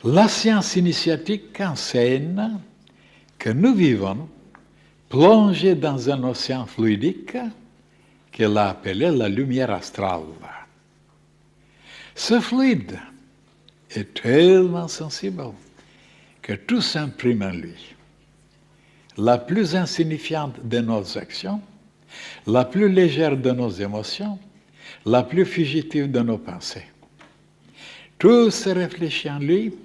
La science initiatique enseigne que nous vivons plongés dans un océan fluidique qu'elle a appelé la lumière astrale. Ce fluide est tellement sensible que tout s'imprime en lui. La plus insignifiante de nos actions, la plus légère de nos émotions, la plus fugitive de nos pensées. Tout se réfléchit en lui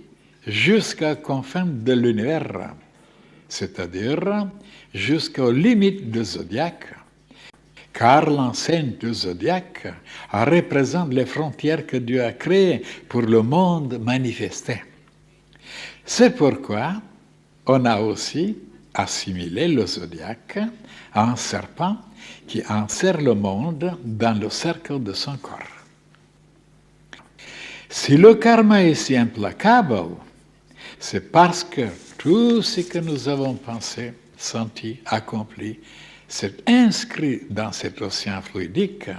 jusqu'à confins de l'univers, c'est-à-dire jusqu'aux limites du zodiaque, car l'enseigne du zodiaque représente les frontières que Dieu a créées pour le monde manifesté. C'est pourquoi on a aussi assimilé le zodiaque à un serpent qui enserre le monde dans le cercle de son corps. Si le karma est si implacable, c'est parce que tout ce que nous avons pensé, senti, accompli, c'est inscrit dans cet océan fluidique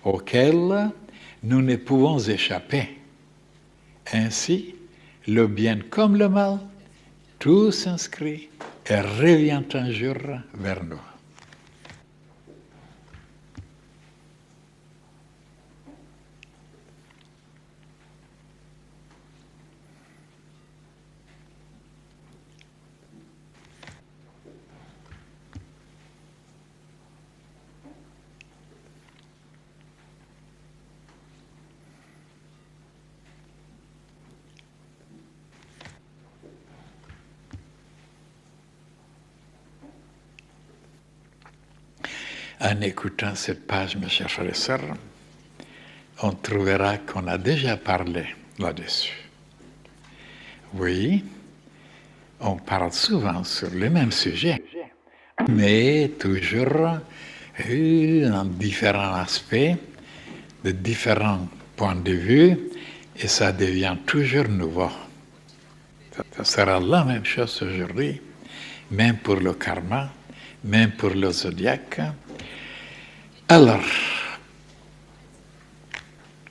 auquel nous ne pouvons échapper. Ainsi, le bien comme le mal, tout s'inscrit et revient un jour vers nous. En écoutant cette page, mes chers frères et sœurs, on trouvera qu'on a déjà parlé là-dessus. Oui, on parle souvent sur le même sujet, mais toujours en différents aspects, de différents points de vue, et ça devient toujours nouveau. Ça sera la même chose aujourd'hui, même pour le karma, même pour le zodiaque. Alors,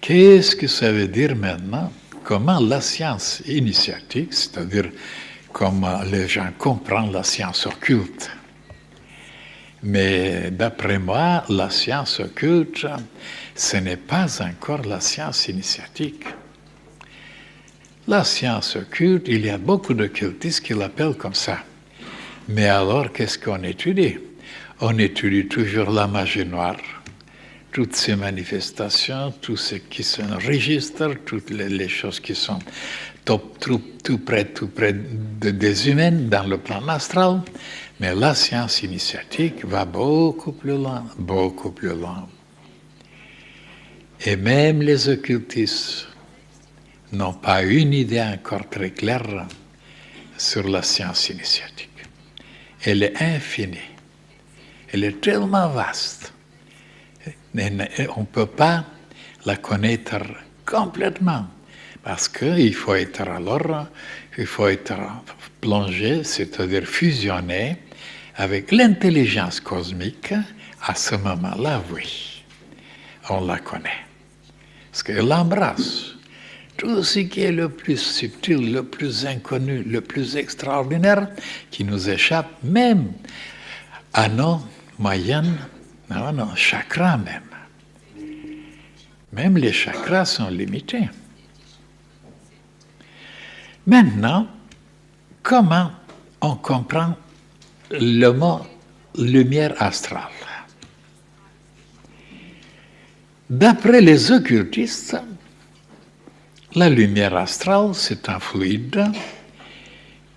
qu'est-ce que ça veut dire maintenant? Comment la science initiatique, c'est-à-dire comment les gens comprennent la science occulte. Mais d'après moi, la science occulte, ce n'est pas encore la science initiatique. La science occulte, il y a beaucoup d'occultistes qui l'appellent comme ça. Mais alors, qu'est-ce qu'on étudie? On étudie toujours la magie noire, toutes ces manifestations, tout ce qui s'enregistre, toutes les choses qui sont tout près des humains dans le plan astral. Mais la science initiatique va beaucoup plus loin, beaucoup plus loin. Et même les occultistes n'ont pas une idée encore très claire sur la science initiatique. Elle est infinie. Elle est tellement vaste. On ne peut pas la connaître complètement. Parce qu'il faut être plongé, c'est-à-dire fusionné avec l'intelligence cosmique. À ce moment-là, oui, on la connaît. Parce qu'elle embrasse tout ce qui est le plus subtil, le plus inconnu, le plus extraordinaire, qui nous échappe même à nos moyennes, à nos chakras même. Même les chakras sont limités. Maintenant, comment on comprend le mot lumière astrale? D'après les occultistes, la lumière astrale, c'est un fluide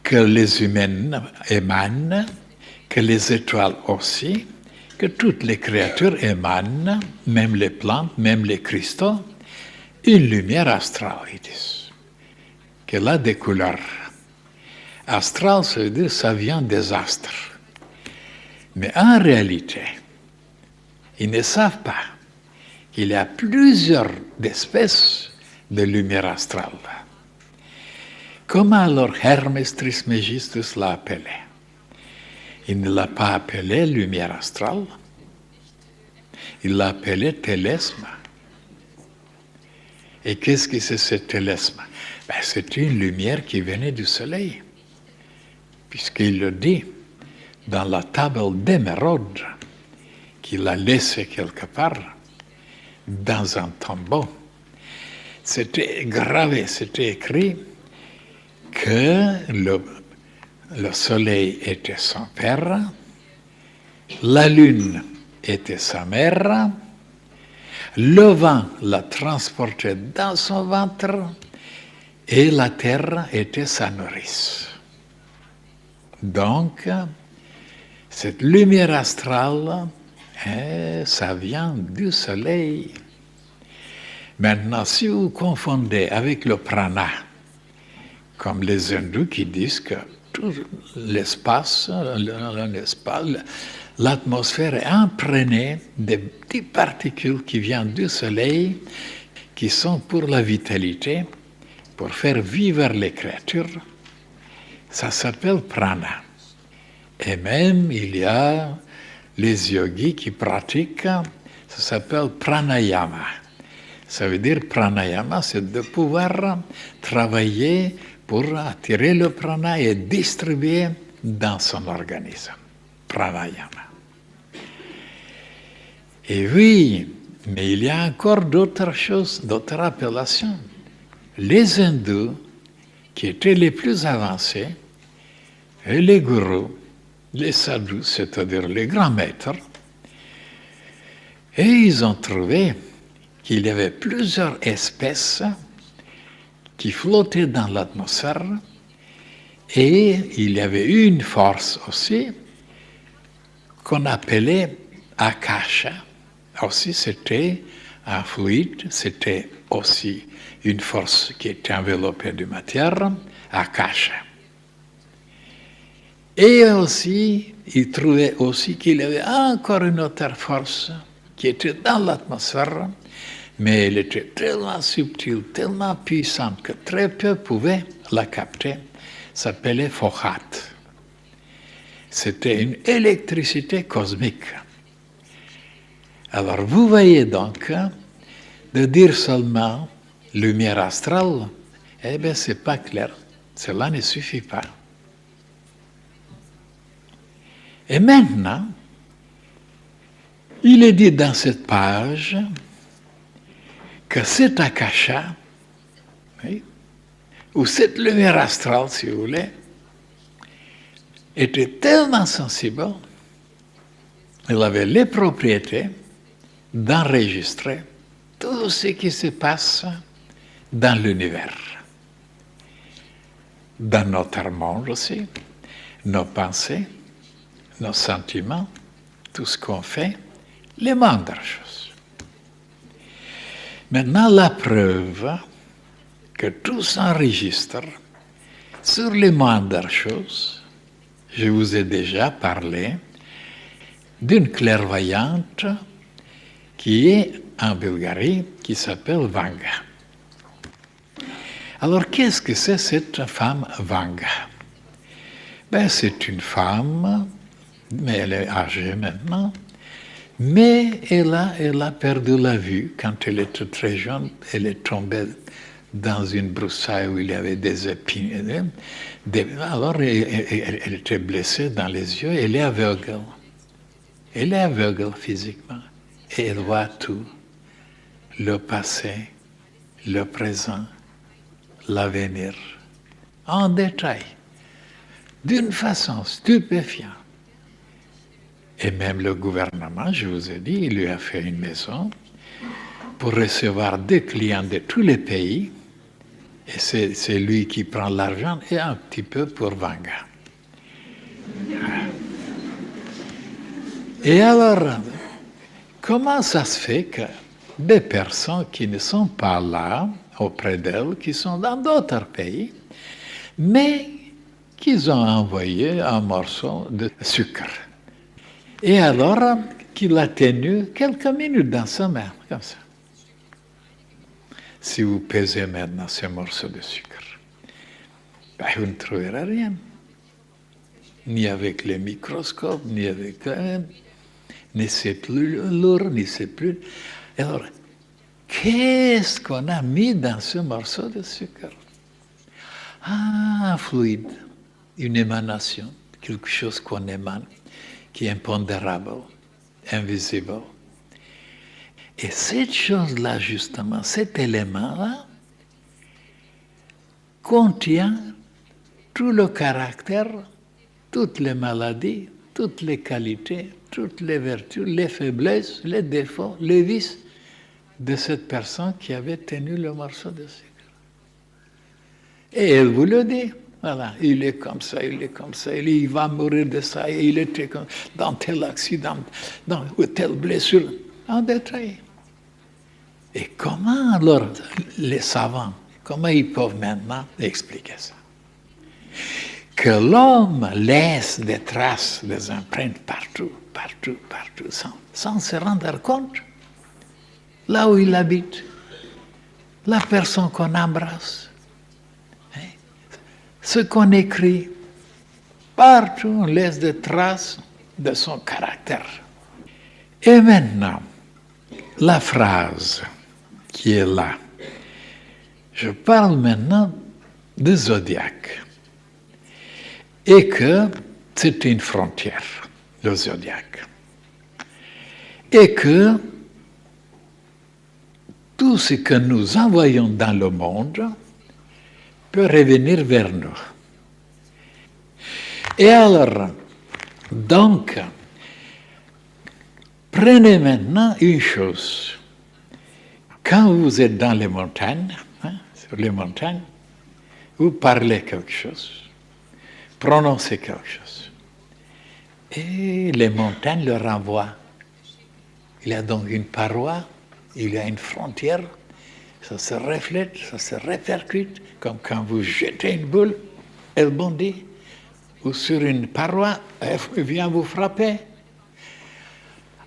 que les humains émanent, que les étoiles aussi, que toutes les créatures émanent, même les plantes, même les cristaux, une lumière astrale, ils disent, qu'elle a des couleurs. Astral, ça veut dire ça vient des astres. Mais en réalité, ils ne savent pas qu'il y a plusieurs espèces de lumière astrale. Comment alors Hermès Trismégistus l'a appelé? Il ne l'a pas appelé lumière astrale, il l'a appelé télesme. Et qu'est-ce que c'est ce télesme? Ben, c'était une lumière qui venait du soleil, puisqu'il le dit dans la table d'émeraude qu'il a laissée quelque part dans un tombeau. C'était gravé, c'était écrit que le soleil était son père, la lune était sa mère, le vent la transportait dans son ventre et la terre était sa nourrice. Donc, cette lumière astrale, ça vient du soleil. Maintenant, si vous confondez avec le prana, comme les hindous qui disent que tout l'espace, l'atmosphère est imprégnée de petites particules qui viennent du soleil, qui sont pour la vitalité, pour faire vivre les créatures, ça s'appelle prana. Et même, il y a les yogis qui pratiquent, ça s'appelle pranayama. Ça veut dire pranayama, c'est de pouvoir travailler pour attirer le prana et distribuer dans son organisme. Pranayama. Et oui, mais il y a encore d'autres choses, d'autres appellations. Les hindous, qui étaient les plus avancés, et les gourous, les sadhus, c'est-à-dire les grands maîtres, et ils ont trouvé qu'il y avait plusieurs espèces qui flottaient dans l'atmosphère, et il y avait une force aussi qu'on appelait akasha. Aussi, c'était un fluide, c'était aussi une force qui était enveloppée de matière, akasha. Et aussi, il trouvait aussi qu'il y avait encore une autre force qui était dans l'atmosphère, mais elle était tellement subtile, tellement puissante que très peu pouvaient la capter. Ça s'appelait Fohat. C'était une électricité cosmique. Alors vous voyez donc, de dire seulement lumière astrale, eh bien c'est pas clair, cela ne suffit pas. Et maintenant, il est dit dans cette page que cet akasha, oui, ou cette lumière astrale, si vous voulez, était tellement sensible, elle avait les propriétés d'enregistrer tout ce qui se passe dans l'univers, dans notre monde aussi, nos pensées, nos sentiments, tout ce qu'on fait, les moindres choses. Maintenant, la preuve que tout s'enregistre sur les moindres choses, je vous ai déjà parlé d'une clairvoyante qui est en Bulgarie, qui s'appelle Vanga. Alors, qu'est-ce que c'est cette femme Vanga? Ben, c'est une femme, mais elle est âgée maintenant, mais elle a perdu la vue quand elle était très jeune. Elle est tombée dans une broussaille où il y avait des épines. Alors, elle était blessée dans les yeux, elle est aveugle. Elle est aveugle physiquement. Et elle voit tout, le passé, le présent, l'avenir, en détail, d'une façon stupéfiante. Et même le gouvernement, je vous ai dit, il lui a fait une maison pour recevoir des clients de tous les pays. Et c'est lui qui prend l'argent et un petit peu pour Vanga. Et alors, comment ça se fait que des personnes qui ne sont pas là, auprès d'elle, qui sont dans d'autres pays, mais qu'ils ont envoyé un morceau de sucre. Et alors, qu'il a tenu quelques minutes dans sa main, comme ça. Si vous pesez maintenant ce morceau de sucre, ben, vous ne trouverez rien. Ni avec les microscopes, ni avec... ni c'est plus lourd, ni c'est plus... Alors, qu'est-ce qu'on a mis dans ce morceau de sucre? Ah, un fluide, une émanation, quelque chose qu'on émane, qui est impondérable, invisible. Et cette chose-là, justement, cet élément-là, contient tout le caractère, toutes les maladies, toutes les qualités, toutes les vertus, les faiblesses, les défauts, les vices de cette personne qui avait tenu le morceau de sucre. Et elle vous le dit. Voilà, il est comme ça, il est comme ça, il va mourir de ça, et il était comme, dans tel accident, dans telle blessure, en détail. Et comment alors les savants, comment ils peuvent maintenant expliquer ça? Que l'homme laisse des traces, des empreintes partout, partout, partout, sans se rendre compte. Là où il habite, la personne qu'on embrasse, ce qu'on écrit, partout on laisse des traces de son caractère. Et maintenant, la phrase qui est là. Je parle maintenant du zodiaque. Et que c'est une frontière, le zodiaque. Et que tout ce que nous envoyons dans le monde peut revenir vers nous. Et alors, donc, prenez maintenant une chose. Quand vous êtes dans les montagnes, sur les montagnes, vous parlez quelque chose, prononcez quelque chose. Et les montagnes le renvoient. Il y a donc une paroi, il y a une frontière, ça se reflète, ça se répercute, comme quand vous jetez une boule, elle bondit, ou sur une paroi, elle vient vous frapper.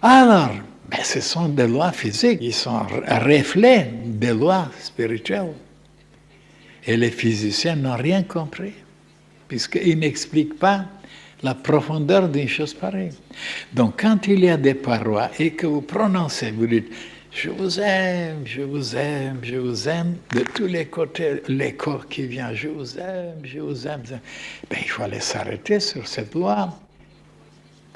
Alors, ce sont des lois physiques, ils sont reflets des lois spirituelles. Et les physiciens n'ont rien compris, puisqu'ils n'expliquent pas la profondeur d'une chose pareille. Donc, quand il y a des parois et que vous prononcez, vous dites « Je vous aime, je vous aime, je vous aime », de tous les côtés, l'écho qui vient « Je vous aime, je vous aime », il faut aller s'arrêter sur cette loi.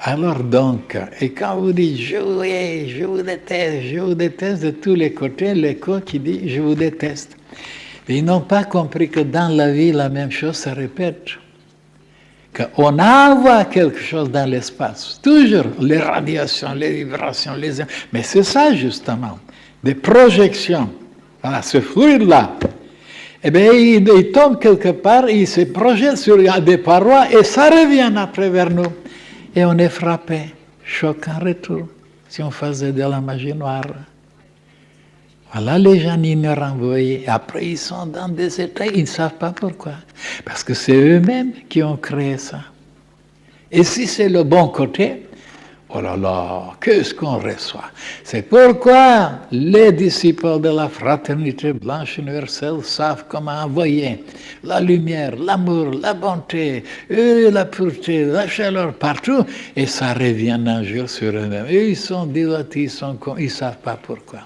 Alors donc, et quand vous dites « Je vous hais, je vous déteste », de tous les côtés, l'écho qui dit « Je vous déteste ». Ils n'ont pas compris que dans la vie, la même chose se répète. Qu'on envoie quelque chose dans l'espace. Toujours les radiations, les vibrations, mais c'est ça justement, des projections. Voilà, ce fluide-là. Eh bien, il tombe quelque part, il se projette sur des parois et ça revient après vers nous. Et on est frappé, choc en retour, si on faisait de la magie noire. Voilà les gens ignorants, vous voyez. Après, ils sont dans des états, ils ne savent pas pourquoi. Parce que c'est eux-mêmes qui ont créé ça. Et si c'est le bon côté, oh là là, qu'est-ce qu'on reçoit? C'est pourquoi les disciples de la fraternité blanche universelle savent comment envoyer la lumière, l'amour, la bonté, la pureté, la chaleur partout, et ça revient un jour sur eux-mêmes. Et ils sont dilatés, ils ne savent pas pourquoi.